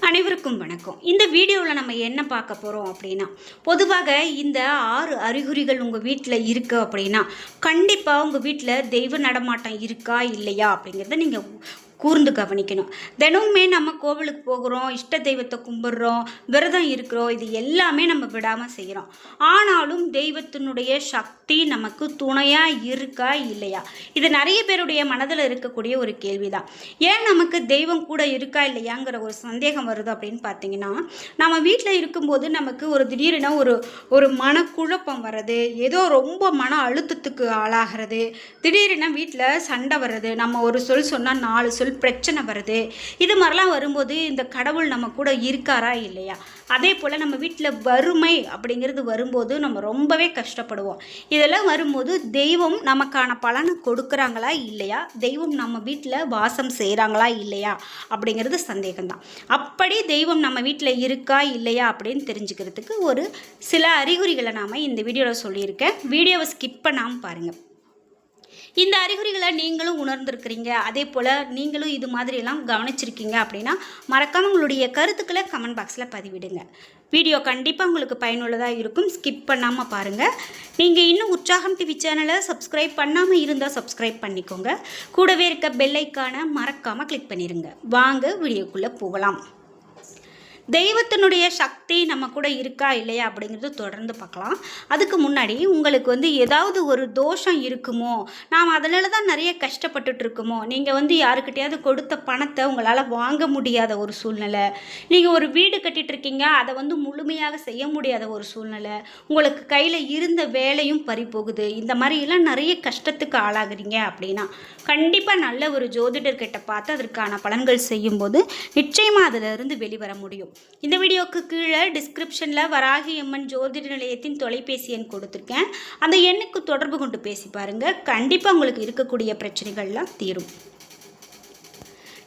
அனைவருக்கும் வணக்கம். இந்த வீடியோவில் நம்ம என்ன பார்க்க போகிறோம் அப்படின்னா, பொதுவாக இந்த 6 அறிகுறிகள் உங்கள் வீட்டில் இருக்குது அப்படின்னா, கண்டிப்பாக உங்கள் வீட்டில் தெய்வ நடமாட்டம் இருக்கா இல்லையா அப்படிங்கிறத நீங்கள் கூர்ந்து கவனிக்கணும். தினமுமே நம்ம கோவிலுக்கு போகிறோம், இஷ்ட தெய்வத்தை கும்பிட்றோம், விரதம் இருக்கிறோம், இது எல்லாமே நம்ம விடாமல் செய்கிறோம். ஆனாலும் தெய்வத்தினுடைய சக்தி நமக்கு துணையாக இருக்கா இல்லையா, இது நிறைய பேருடைய மனதில் இருக்கக்கூடிய ஒரு கேள்வி தான். ஏன் நமக்கு தெய்வம் கூட இருக்கா இல்லையாங்கிற ஒரு சந்தேகம் வருது அப்படின்னு பார்த்தீங்கன்னா, நம்ம வீட்டில் இருக்கும்போது நமக்கு ஒரு திடீரென ஒரு மனக்குழப்பம் வர்றது, ஏதோ ரொம்ப மன அழுத்தத்துக்கு ஆளாகிறது, திடீரென வீட்டில் சண்டை வர்றது, நம்ம ஒரு சொல் சொன்னால் 4 சொல் பிரச்சனை வருது. இது மாதிரிலாம் வரும்போது இந்த கடவுள் நம்ம கூட இருக்காரா இல்லையா, அதே போல் நம்ம வீட்டில் வறுமை அப்படிங்கிறது வரும்போது நம்ம ரொம்பவே கஷ்டப்படுவோம். இதெல்லாம் வரும்போது தெய்வம் நமக்கான பலனை கொடுக்குறாங்களா இல்லையா, தெய்வம் நம்ம வீட்டில் வாசம் செய்கிறாங்களா இல்லையா அப்படிங்கிறது சந்தேகம்தான். அப்படி தெய்வம் நம்ம வீட்டில் இருக்கா இல்லையா அப்படின்னு தெரிஞ்சுக்கிறதுக்கு ஒரு சில அறிகுறிகளை நாம் இந்த வீடியோவில் சொல்லியிருக்கேன். வீடியோவை ஸ்கிப் பண்ணாமல் பாருங்கள். இந்த அறிகுறிகளை நீங்களும் உணர்ந்திருக்கிறீங்க, அதே போல் நீங்களும் இது மாதிரியெல்லாம் கவனிச்சிருக்கீங்க அப்படின்னா மறக்காமல் உங்களுடைய கருத்துக்களை கமெண்ட் பாக்ஸில் பதிவிடுங்க. வீடியோ கண்டிப்பாக உங்களுக்கு பயனுள்ளதாக இருக்கும். ஸ்கிப் பண்ணாமல் பாருங்கள். நீங்கள் இன்னும் உற்சாகம் டிவி சேனலை சப்ஸ்கிரைப் பண்ணாமல் இருந்தால் சப்ஸ்கிரைப் பண்ணிக்கோங்க. கூடவே இருக்க பெல் ஐக்கானை மறக்காமல் கிளிக் பண்ணிடுங்க. வாங்க வீடியோக்குள்ளே போகலாம். தெய்வத்தினுடைய சக்தி நம்ம கூட இருக்கா இல்லையா அப்படிங்கிறது தொடர்ந்து பார்க்கலாம். அதுக்கு முன்னாடி உங்களுக்கு ஏதாவது ஒரு தோஷம் இருக்குமோ, நாம் அதனால தான் நிறைய கஷ்டப்பட்டுட்டு இருக்குமோ, நீங்கள் யாருக்கிட்டையாவது கொடுத்த பணத்தை உங்களால் வாங்க முடியாத ஒரு சூழ்நிலை, நீங்கள் ஒரு வீடு கட்டிகிட்டு இருக்கீங்க, அதை முழுமையாக செய்ய முடியாத ஒரு சூழ்நிலை, உங்களுக்கு கையில் இருந்த வேலையும் பறிபோகுது, இந்த மாதிரிலாம் நிறைய கஷ்டத்துக்கு ஆளாகிறீங்க அப்படின்னா கண்டிப்பாக நல்ல ஒரு ஜோதிடர்கிட்ட பார்த்து அதற்கான பலன்கள் செய்யும்போது நிச்சயமாக அதிலிருந்து வெளிவர முடியும். இந்த வீடியோக்கு கீழே டிஸ்கிரிப்ஷனில் வராகி அம்மன் ஜோதிட நிலையத்தின் தொலைபேசி எண் கொடுத்துருக்கேன். அந்த எண்ணுக்கு தொடர்பு கொண்டு பேசி பாருங்கள். கண்டிப்பாக உங்களுக்கு இருக்கக்கூடிய பிரச்சனைகள்லாம் தீரும்.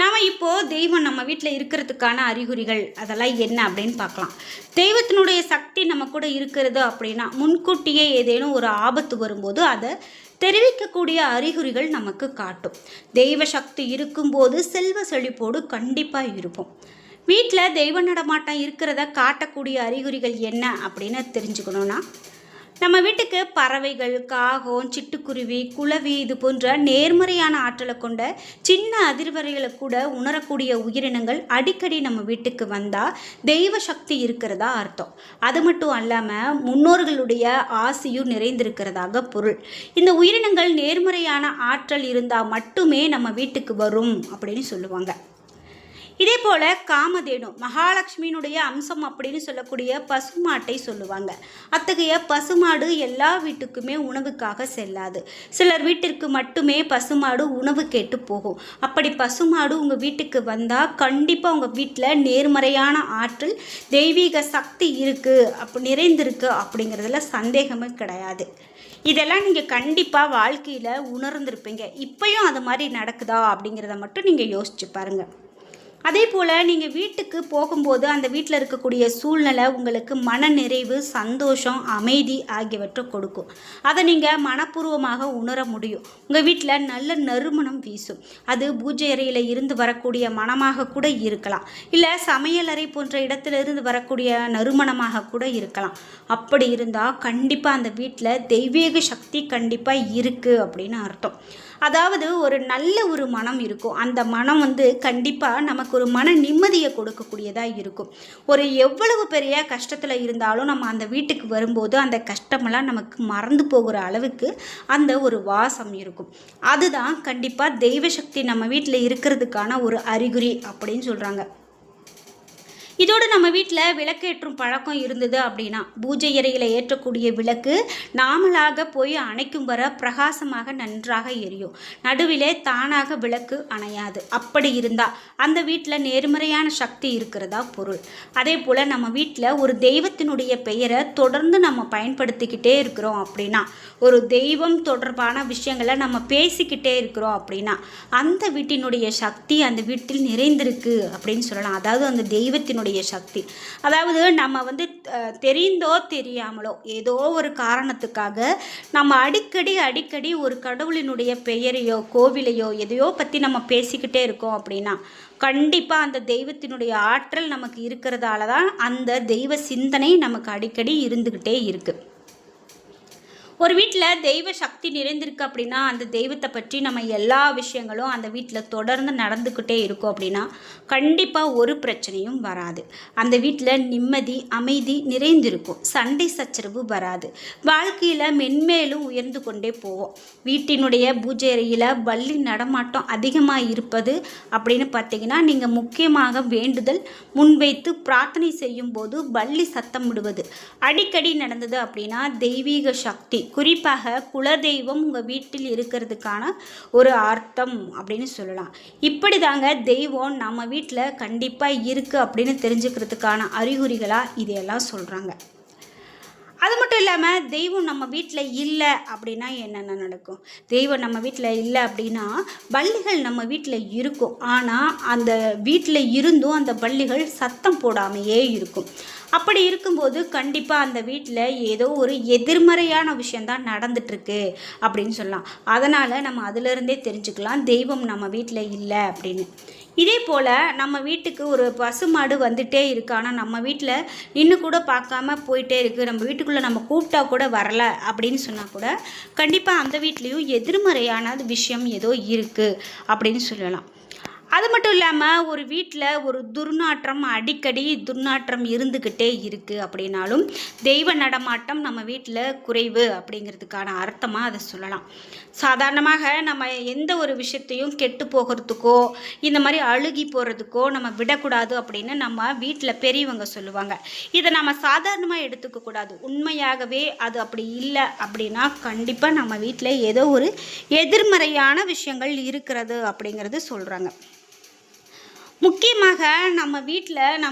நாம் இப்போது தெய்வம் நம்ம வீட்டில் இருக்கிறதுக்கான அறிகுறிகள் அதெல்லாம் என்ன அப்படின்னு பார்க்கலாம். தெய்வத்தினுடைய சக்தி நம்ம கூட இருக்கிறது அப்படின்னா முன்கூட்டியே ஏதேனும் ஒரு ஆபத்து வரும்போது அதை தெரிவிக்கக்கூடிய அறிகுறிகள் நமக்கு காட்டும். தெய்வ சக்தி இருக்கும்போது செல்வ செழிப்போடு கண்டிப்பாக இருப்போம். வீட்டில் தெய்வ நடமாட்டம் இருக்கிறத காட்டக்கூடிய அறிகுறிகள் என்ன அப்படின்னு தெரிஞ்சுக்கணுன்னா, நம்ம வீட்டுக்கு பறவைகள், காகம், சிட்டுக்குருவி, குளவி இது போன்ற நேர்மறையான ஆற்றலை கொண்ட சின்ன அதிர்வறைகளை கூட உணரக்கூடிய உயிரினங்கள் அடிக்கடி நம்ம வீட்டுக்கு வந்தால் தெய்வ சக்தி இருக்கிறதா அர்த்தம். அது மட்டும் இல்லாமல் முன்னோர்களுடைய ஆசையும் நிறைந்திருக்கிறதாக பொருள். இந்த உயிரினங்கள் நேர்மறையான ஆற்றல் இருந்தால் மட்டுமே நம்ம வீட்டுக்கு வரும் அப்படின்னு சொல்லுவாங்க. இதே போல் காமதேனு மகாலட்சுமியினுடைய அம்சம் அப்படின்னு சொல்லக்கூடிய பசுமாட்டை சொல்லுவாங்க. அத்தகைய பசுமாடு எல்லா வீட்டுக்குமே உணவுக்காக செல்லாது. சிலர் வீட்டிற்கு மட்டுமே பசுமாடு உணவு கேட்டு போகும். அப்படி பசுமாடு உங்கள் வீட்டுக்கு வந்தால் கண்டிப்பாக உங்கள் வீட்டில் நேர்மறையான ஆற்றல், தெய்வீக சக்தி இருக்குது, நிறைந்திருக்கு அப்படிங்கிறதுல சந்தேகமே கிடையாது. இதெல்லாம் நீங்கள் கண்டிப்பாக வாழ்க்கையில் உணர்ந்திருப்பீங்க. இப்போயும் அது மாதிரி நடக்குதா அப்படிங்கிறத மட்டும் நீங்கள் யோசிச்சு பாருங்கள். அதே போல் நீங்கள் வீட்டுக்கு போகும்போது அந்த வீட்டில் இருக்கக்கூடிய சூழ்நிலை உங்களுக்கு மன நிறைவு, சந்தோஷம், அமைதி ஆகியவற்றை கொடுக்கும். அதை நீங்கள் மனப்பூர்வமாக உணர முடியும். உங்கள் வீட்டில் நல்ல நறுமணம் வீசும். அது பூஜை அறையில் இருந்து வரக்கூடிய மனமாக கூட இருக்கலாம், இல்லை சமையலறை போன்ற இடத்திலிருந்து வரக்கூடிய நறுமணமாக கூட இருக்கலாம். அப்படி இருந்தால் கண்டிப்பாக அந்த வீட்டில் தெய்வீக சக்தி கண்டிப்பாக இருக்குது அப்படின்னு அர்த்தம். அதாவது ஒரு நல்ல ஒரு மனம் இருக்கும். அந்த மனம் கண்டிப்பாக நமக்கு ஒரு மன நிம்மதியை கொடுக்கக்கூடியதாக இருக்கும். ஒரு எவ்வளவு பெரிய கஷ்டத்தில் இருந்தாலும் நம்ம அந்த வீட்டுக்கு வரும்போது அந்த கஷ்டமெல்லாம் நமக்கு மறந்து போகிற அளவுக்கு அந்த ஒரு வாசம் இருக்கும். அதுதான் கண்டிப்பாக தெய்வ சக்தி நம்ம வீட்டில் இருக்கிறதுக்கான ஒரு அறிகுறி அப்படின்னு சொல்கிறாங்க. இதோடு நம்ம வீட்டில் விளக்கேற்றும் பழக்கம் இருந்தது அப்படின்னா பூஜை அறையில் ஏற்றக்கூடிய விளக்கு நாமளாக போய் அணைக்கும் வர பிரகாசமாக நன்றாக எரியும். நடுவிலே தானாக விளக்கு அணையாது. அப்படி இருந்தால் அந்த வீட்டில் நேர்மறையான சக்தி இருக்கிறதா பொருள். அதே போல் நம்ம வீட்டில் ஒரு தெய்வத்தினுடைய பெயரை தொடர்ந்து நம்ம பயன்படுத்திக்கிட்டே இருக்கிறோம் அப்படின்னா, ஒரு தெய்வம் தொடர்பான விஷயங்களை நம்ம பேசிக்கிட்டே இருக்கிறோம் அப்படின்னா அந்த வீட்டினுடைய சக்தி அந்த வீட்டில் நிறைந்திருக்கு அப்படின்னு சொல்லலாம். அதாவது அந்த தெய்வத்தினுடைய தெய்வத்தினுடைய சக்தி. அதாவது நம்ம வந்து தெரிந்தோ தெரியாமலோ ஏதோ ஒரு காரணத்துக்காக நம்ம அடிக்கடி ஒரு கடவுளினுடைய பெயரையோ கோவிலையோ எதையோ பற்றி நம்ம பேசிக்கிட்டே இருக்கோம் அப்படின்னா கண்டிப்பாக அந்த தெய்வத்தினுடைய ஆற்றல் நமக்கு இருக்கிறதால தான் அந்த தெய்வ சிந்தனை நமக்கு அடிக்கடி இருந்துக்கிட்டே இருக்குது. ஒரு வீட்டில் தெய்வ சக்தி நிறைந்திருக்கு அப்படின்னா அந்த தெய்வத்தை பற்றி நம்ம எல்லா விஷயங்களும் அந்த வீட்டில் தொடர்ந்து நடந்துக்கிட்டே இருக்கும் அப்படின்னா கண்டிப்பாக ஒரு பிரச்சனையும் வராது. அந்த வீட்டில் நிம்மதி அமைதி நிறைந்திருக்கும். சண்டை சச்சரவு வராது. வாழ்க்கையில் மென்மேலும் உயர்ந்து கொண்டே போவோம். வீட்டினுடைய பூஜை அறையில் வள்ளி நடமாட்டம் அதிகமாக இருப்பது அப்படின்னு பார்த்தீங்கன்னா நீங்கள் முக்கியமாக வேண்டுதல் முன்வைத்து பிரார்த்தனை செய்யும் போது வள்ளி சத்தம் விடுவது அடிக்கடி நடந்தது அப்படின்னா தெய்வீக சக்தி குறிப்பாக குலதெய்வம் உங்கள் வீட்டில் இருக்கிறதுக்கான ஒரு அர்த்தம் அப்படின்னு சொல்லலாம். இப்படி தாங்க தெய்வம் நம்ம வீட்டில் கண்டிப்பாக இருக்குது அப்படின்னு தெரிஞ்சுக்கிறதுக்கான அறிகுறிகளாக இதையெல்லாம் சொல்கிறாங்க. அது மட்டும் இல்லாமல் தெய்வம் நம்ம வீட்டில் இல்லை அப்படின்னா என்னென்ன நடக்கும்? தெய்வம் நம்ம வீட்டில் இல்லை அப்படின்னா பள்ளிகள் நம்ம வீட்டில் இருக்கும். ஆனால் அந்த வீட்டில் இருந்தும் அந்த பள்ளிகள் சத்தம் போடாமையே இருக்கும். அப்படி இருக்கும்போது கண்டிப்பாக அந்த வீட்டில் ஏதோ ஒரு எதிர்மறையான விஷயந்தான் நடந்துட்டுருக்கு அப்படின்னு சொல்லலாம். அதனால் நம்ம அதிலிருந்தே தெரிஞ்சுக்கலாம் தெய்வம் நம்ம வீட்டில் இல்லை அப்படின்னு. இதே போல் நம்ம வீட்டுக்கு ஒரு பசுமாடு வந்துகிட்டே இருக்குது, ஆனால் நம்ம வீட்டில் நின்று கூட பார்க்காம போயிட்டே இருக்குது, நம்ம வீட்டுக்குள்ளே நம்ம கூப்பிட்டா கூட வரலை அப்படின்னு சொன்னால் கூட கண்டிப்பாக அந்த வீட்லேயும் எதிர்மறையான விஷயம் ஏதோ இருக்குது அப்படின்னு சொல்லலாம். அது மட்டும் இல்லாமல் ஒரு வீட்டில் ஒரு அடிக்கடி துர்நாற்றம் இருந்துக்கிட்டே இருக்குது அப்படின்னாலும் தெய்வ நடமாட்டம் நம்ம வீட்டில் குறைவு அப்படிங்கிறதுக்கான அர்த்தமாக அதை சொல்லலாம். சாதாரணமாக நம்ம எந்த ஒரு விஷயத்தையும் கெட்டு போகிறதுக்கோ இந்த மாதிரி அழுகி போகிறதுக்கோ நம்ம விடக்கூடாது அப்படின்னு நம்ம வீட்டில் பெரியவங்க சொல்லுவாங்க. இதை நம்ம சாதாரணமாக எடுத்துக்கக்கூடாது. உண்மையாகவே அது அப்படி இல்லை அப்படின்னா கண்டிப்பாக நம்ம வீட்டில் ஏதோ ஒரு எதிர்மறையான விஷயங்கள் இருக்கிறது அப்படிங்கிறது சொல்கிறாங்க. முக்கியமாக நம்ம வீட்டில்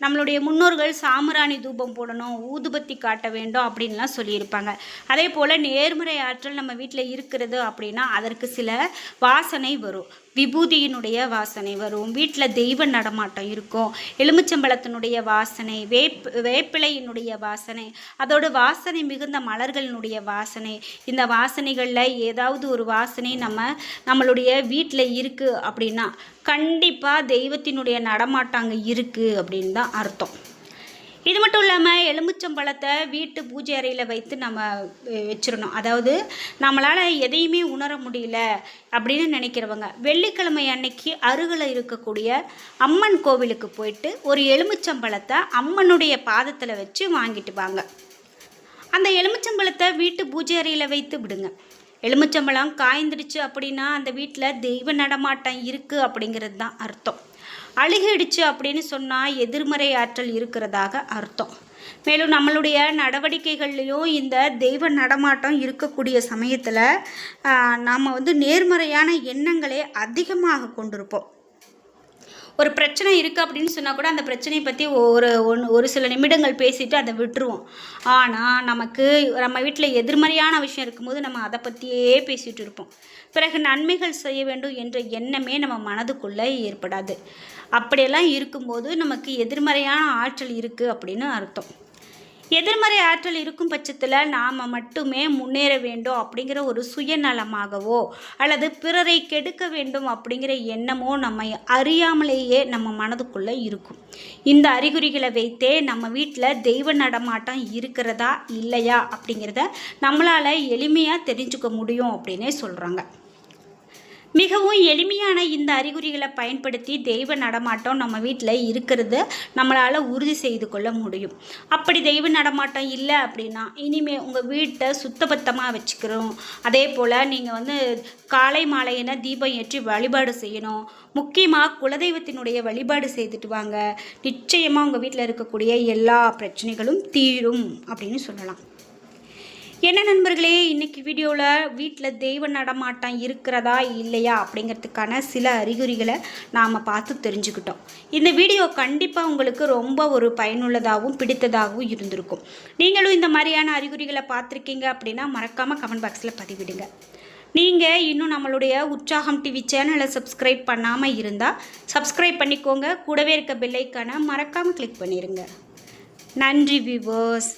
நம்மளுடைய முன்னோர்கள் சாம்பிராணி தூபம் போடணும், ஊதுபத்தி காட்ட வேண்டும் அப்படின்லாம் சொல்லியிருப்பாங்க. அதே போல் நேர்மறை ஆற்றல் நம்ம வீட்டில் இருக்கிறது அப்படின்னா அதற்கு சில வாசனை வரும். விபூதியினுடைய வாசனை வரும். வீட்டில் தெய்வ நடமாட்டம் இருக்கும். எலுமிச்சம்பழத்தினுடைய வாசனை, வேப்பிலையினுடைய வாசனை, அதோட வாசனை மிகுந்த மலர்களினுடைய வாசனை. இந்த வாசனைகளில் ஏதாவது ஒரு வாசனை நம்மளுடைய வீட்டில் இருக்குது அப்படின்னா கண்டிப்பாக தெய்வத்தினுடைய நடமாட்டம் அங்கே இருக்குது அப்படின்னு தான் அர்த்தம். இது மட்டும் இல்லாமல் எலுமிச்சம்பழத்தை வீட்டு பூஜை அறையில் வைத்து நம்ம வச்சிடணும். அதாவது நம்மளால் எதையுமே உணர முடியல அப்படின்னு நினைக்கிறவங்க வெள்ளிக்கிழமை அன்னைக்கு அருகில் இருக்கக்கூடிய அம்மன் கோவிலுக்கு போயிட்டு ஒரு எலுமிச்சம்பழத்தை அம்மனுடைய பாதத்தில் வச்சு வாங்கிட்டு வாங்க. அந்த எலுமிச்சம்பழத்தை வீட்டு பூஜை அறையில் வைத்து விடுங்க. எலுமிச்சம்பழம் காய்ந்துடுச்சு அப்படின்னா அந்த வீட்டில் தெய்வ நடமாட்டம் இருக்குது அப்படிங்கிறது தான் அர்த்தம். அழுகிடுச்சு அப்படின்னு சொன்னால் எதிர்மறை ஆற்றல் இருக்கிறதாக அர்த்தம். மேலும் நம்மளுடைய நடவடிக்கைகள்லேயும் இந்த தெய்வ நடமாட்டம் இருக்கக்கூடிய சமயத்தில் நாம் நேர்மறையான எண்ணங்களே அதிகமாக கொண்டிருப்போம். ஒரு பிரச்சனை இருக்குது அப்படின்னு சொன்னால் கூட அந்த பிரச்சனையை பற்றி ஒரு சில நிமிடங்கள் பேசிட்டு அதை விட்டுருவோம். ஆனால் நம்ம வீட்டில் எதிர்மறையான விஷயம் இருக்கும்போது நம்ம அதை பற்றியே பேசிகிட்டு இருப்போம். பிறகு நன்மைகள் செய்ய வேண்டும் என்ற எண்ணமே நம்ம மனதுக்குள்ளே ஏற்படாது. அப்படியெல்லாம் இருக்கும்போது நமக்கு எதிர்மறையான ஆற்றல் இருக்குது அப்படின்னு அர்த்தம். எதிர்மறை ஆற்றல் இருக்கும் பட்சத்தில் நாம் மட்டுமே முன்னேற வேண்டும் அப்படிங்கிற ஒரு சுயநலமாகவோ அல்லது பிறரை கெடுக்க வேண்டும் அப்படிங்கிற எண்ணமோ நம்மை அறியாமலேயே நம்ம மனதுக்குள்ளே இருக்கும். இந்த அறிகுறிகளை வைத்தே நம்ம வீட்டில் தெய்வ நடமாட்டம் இருக்கிறதா இல்லையா அப்படிங்கிறத நம்மளால் எளிமையாக தெரிஞ்சுக்க முடியும் அப்படின்னே சொல்கிறாங்க. மிகவும் எளிமையான இந்த அறிகுறிகளை பயன்படுத்தி தெய்வ நடமாட்டம் நம்ம வீட்டில் இருக்கிறது நம்மளால் உறுதி செய்து கொள்ள முடியும். அப்படி தெய்வ நடமாட்டம் இல்லை அப்படின்னா இனிமேல் உங்கள் வீட்டை சுத்தபத்தமாக வச்சுக்கிறோம். அதே போல் நீங்கள் காலை மாலையின தீபம் ஏற்றி வழிபாடு செய்யணும். முக்கியமாக குலதெய்வத்தினுடைய வழிபாடு செய்துட்டு வாங்க. நிச்சயமாக உங்கள் வீட்டில் இருக்கக்கூடிய எல்லா பிரச்சனைகளும் தீரும் அப்படின்னு சொல்லலாம். என்ன நண்பர்களே, இன்றைக்கி வீடியோவில் வீட்டில் தெய்வ நடமாட்டம் இருக்கிறதா இல்லையா அப்படிங்கிறதுக்கான சில அறிகுறிகளை நாம் பார்த்து தெரிஞ்சுக்கிட்டோம். இந்த வீடியோ கண்டிப்பாக உங்களுக்கு ரொம்ப ஒரு பயனுள்ளதாகவும் பிடித்ததாகவும் இருந்திருக்கும். நீங்களும் இந்த மாதிரியான அறிகுறிகளை பார்த்துருக்கீங்க அப்படின்னா மறக்காமல் கமெண்ட் பாக்ஸில் பதிவிடுங்க. நீங்கள் இன்னும் நம்மளுடைய உற்சாகம் டிவி சேனலை சப்ஸ்கிரைப் பண்ணாமல் இருந்தால் சப்ஸ்கிரைப் பண்ணிக்கோங்க. கூடவே இருக்க பெல் ஐக்கானை மறக்காமல் கிளிக் பண்ணிடுங்க. நன்றி வியூவர்ஸ்.